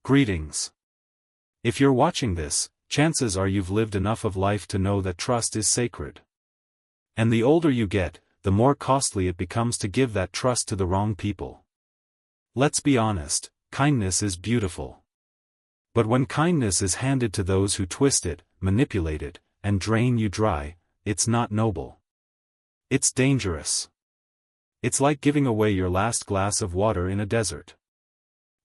Greetings. If you're watching this, chances are you've lived enough of life to know that trust is sacred. And the older you get, the more costly it becomes to give that trust to the wrong people. Let's be honest, kindness is beautiful. But when kindness is handed to those who twist it, manipulate it, and drain you dry, it's not noble. It's dangerous. It's like giving away your last glass of water in a desert.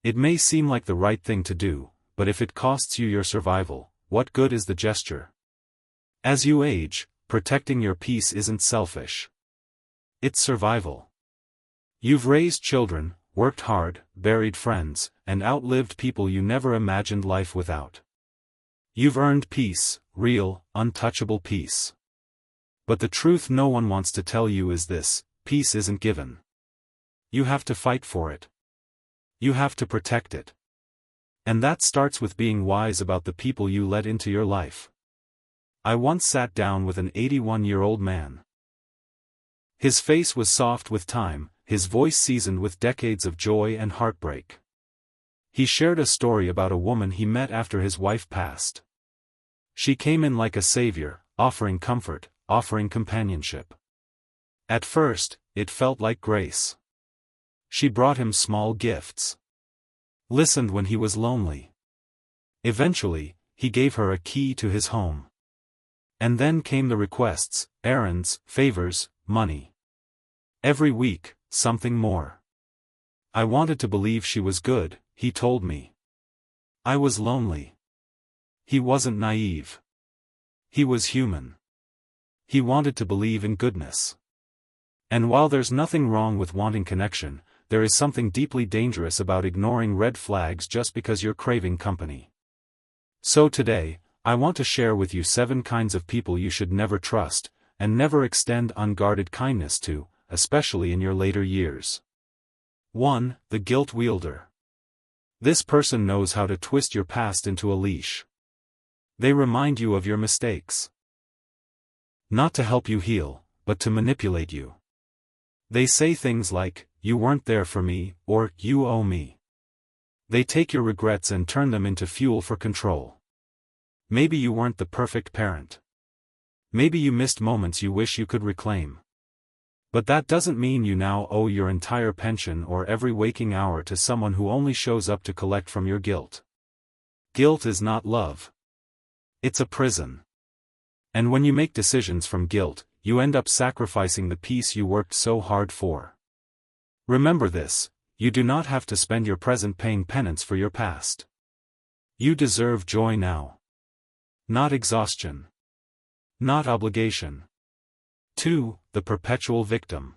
It may seem like the right thing to do, but if it costs you your survival, what good is the gesture? As you age, protecting your peace isn't selfish. It's survival. You've raised children, worked hard, buried friends, and outlived people you never imagined life without. You've earned peace, real, untouchable peace. But the truth no one wants to tell you is this: peace isn't given. You have to fight for it. You have to protect it. And that starts with being wise about the people you let into your life. I once sat down with an 81-year-old man. His face was soft with time, his voice seasoned with decades of joy and heartbreak. He shared a story about a woman he met after his wife passed. She came in like a savior, offering comfort, offering companionship. At first, it felt like grace. She brought him small gifts. Listened when he was lonely. Eventually, he gave her a key to his home. And then came the requests, errands, favors, money. Every week, something more. I wanted to believe she was good, he told me. I was lonely. He wasn't naive. He was human. He wanted to believe in goodness. And while there's nothing wrong with wanting connection, there is something deeply dangerous about ignoring red flags just because you're craving company. So today, I want to share with you 7 kinds of people you should never trust, and never extend unguarded kindness to, especially in your later years. 1. The guilt wielder. This person knows how to twist your past into a leash. They remind you of your mistakes. Not to help you heal, but to manipulate you. They say things like, "You weren't there for me," or "You owe me." They take your regrets and turn them into fuel for control. Maybe you weren't the perfect parent. Maybe you missed moments you wish you could reclaim. But that doesn't mean you now owe your entire pension or every waking hour to someone who only shows up to collect from your guilt. Guilt is not love. It's a prison. And when you make decisions from guilt, you end up sacrificing the peace you worked so hard for. Remember this: you do not have to spend your present paying penance for your past. You deserve joy now. Not exhaustion. Not obligation. 2. The perpetual victim.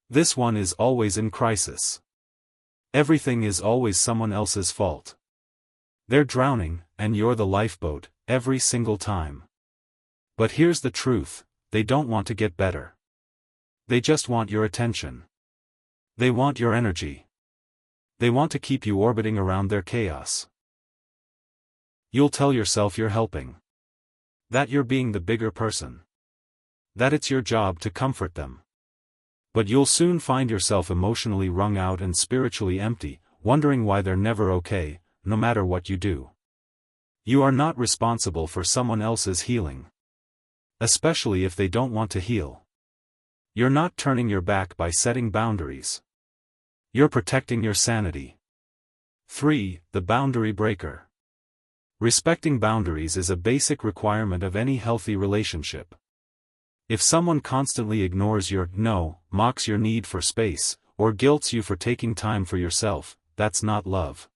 This one is always in crisis. Everything is always someone else's fault. They're drowning, and you're the lifeboat, every single time. But here's the truth: they don't want to get better. They just want your attention. They want your energy. They want to keep you orbiting around their chaos. You'll tell yourself you're helping. That you're being the bigger person. That it's your job to comfort them. But you'll soon find yourself emotionally wrung out and spiritually empty, wondering why they're never okay, no matter what you do. You are not responsible for someone else's healing. Especially if they don't want to heal. You're not turning your back by setting boundaries. You're protecting your sanity. 3. The boundary breaker. Respecting boundaries is a basic requirement of any healthy relationship. If someone constantly ignores your no, mocks your need for space, or guilts you for taking time for yourself, that's not love.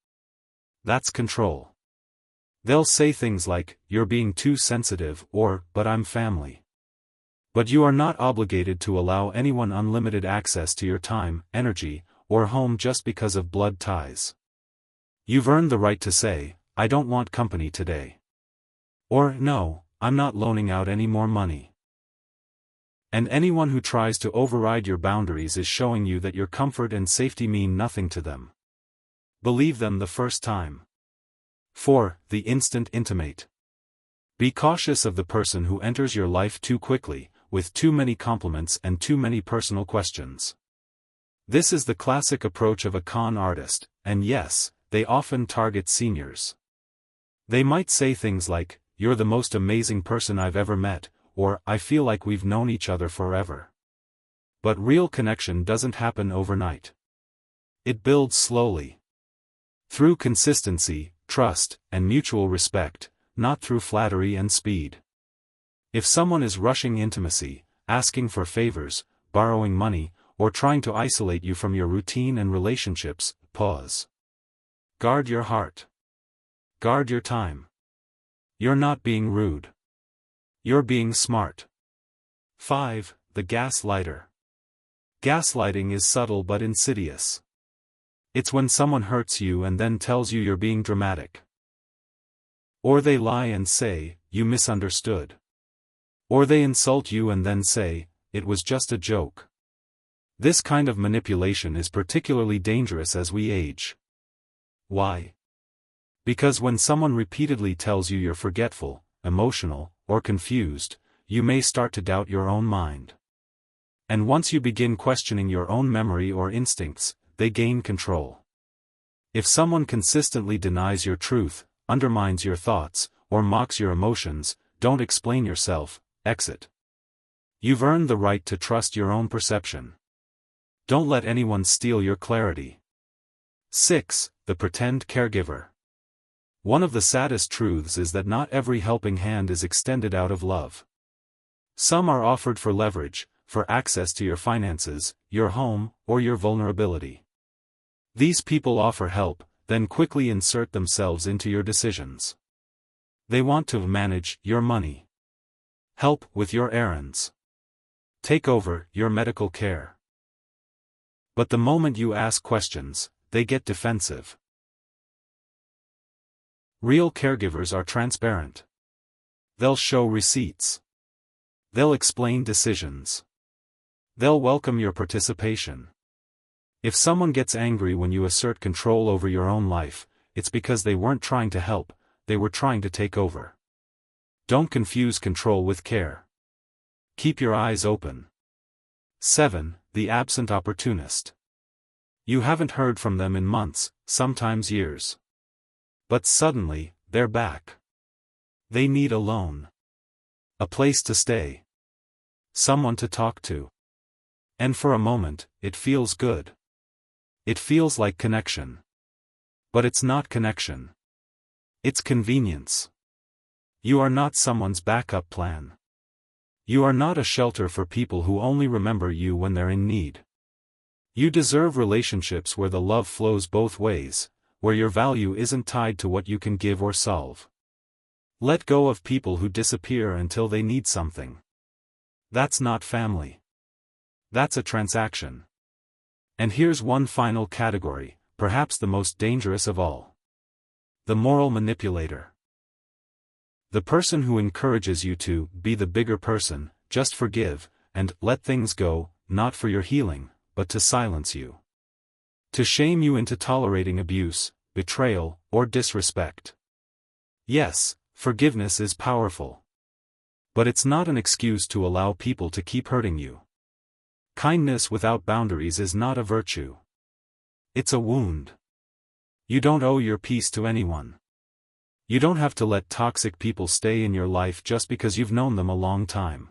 That's control. They'll say things like, "You're being too sensitive," or, "But I'm family." But you are not obligated to allow anyone unlimited access to your time, energy, or home just because of blood ties. You've earned the right to say, "I don't want company today." Or, "No, I'm not loaning out any more money." And anyone who tries to override your boundaries is showing you that your comfort and safety mean nothing to them. Believe them the first time. 4. The instant intimate. Be cautious of the person who enters your life too quickly, with too many compliments and too many personal questions. This is the classic approach of a con artist, and yes, they often target seniors. They might say things like, "You're the most amazing person I've ever met," or "I feel like we've known each other forever." But real connection doesn't happen overnight. It builds slowly. Through consistency, trust, and mutual respect, not through flattery and speed. If someone is rushing intimacy, asking for favors, borrowing money, or trying to isolate you from your routine and relationships, pause. Guard your heart. Guard your time. You're not being rude. You're being smart. 5. The gaslighter. Gaslighting is subtle but insidious. It's when someone hurts you and then tells you you're being dramatic. Or they lie and say, "You misunderstood." Or they insult you and then say, "It was just a joke." This kind of manipulation is particularly dangerous as we age. Why? Because when someone repeatedly tells you you're forgetful, emotional, or confused, you may start to doubt your own mind. And once you begin questioning your own memory or instincts, they gain control. If someone consistently denies your truth, undermines your thoughts, or mocks your emotions, don't explain yourself, exit. You've earned the right to trust your own perception. Don't let anyone steal your clarity. 6. The pretend caregiver. One of the saddest truths is that not every helping hand is extended out of love. Some are offered for leverage, for access to your finances, your home, or your vulnerability. These people offer help, then quickly insert themselves into your decisions. They want to manage your money, help with your errands, take over your medical care. But the moment you ask questions, they get defensive. Real caregivers are transparent. They'll show receipts. They'll explain decisions. They'll welcome your participation. If someone gets angry when you assert control over your own life, it's because they weren't trying to help, they were trying to take over. Don't confuse control with care. Keep your eyes open. 7. The absent opportunist. You haven't heard from them in months, sometimes years. But suddenly, they're back. They need a loan. A place to stay. Someone to talk to. And for a moment, it feels good. It feels like connection. But it's not connection. It's convenience. You are not someone's backup plan. You are not a shelter for people who only remember you when they're in need. You deserve relationships where the love flows both ways, where your value isn't tied to what you can give or solve. Let go of people who disappear until they need something. That's not family. That's a transaction. And here's one final category, perhaps the most dangerous of all. The moral manipulator. The person who encourages you to be the bigger person, just forgive, and let things go, not for your healing, but to silence you. To shame you into tolerating abuse, betrayal, or disrespect. Yes, forgiveness is powerful. But it's not an excuse to allow people to keep hurting you. Kindness without boundaries is not a virtue. It's a wound. You don't owe your peace to anyone. You don't have to let toxic people stay in your life just because you've known them a long time.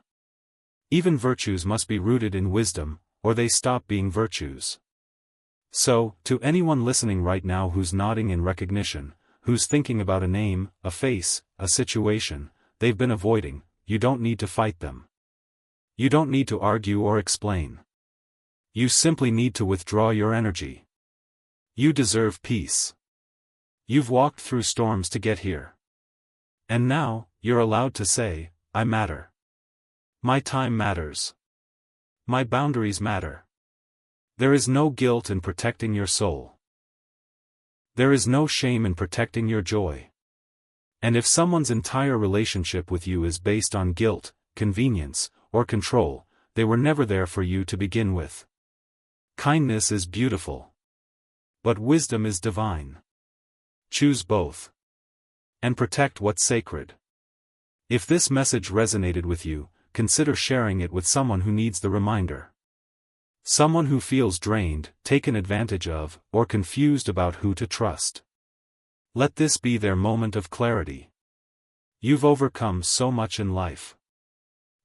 Even virtues must be rooted in wisdom, or they stop being virtues. So, to anyone listening right now who's nodding in recognition, who's thinking about a name, a face, a situation they've been avoiding, you don't need to fight them. You don't need to argue or explain. You simply need to withdraw your energy. You deserve peace. You've walked through storms to get here. And now, you're allowed to say, "I matter. My time matters. My boundaries matter." There is no guilt in protecting your soul. There is no shame in protecting your joy. And if someone's entire relationship with you is based on guilt, convenience, or control, they were never there for you to begin with. Kindness is beautiful. But wisdom is divine. Choose both. And protect what's sacred. If this message resonated with you, consider sharing it with someone who needs the reminder. Someone who feels drained, taken advantage of, or confused about who to trust. Let this be their moment of clarity. You've overcome so much in life.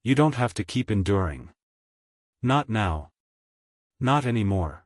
You don't have to keep enduring. Not now. Not anymore.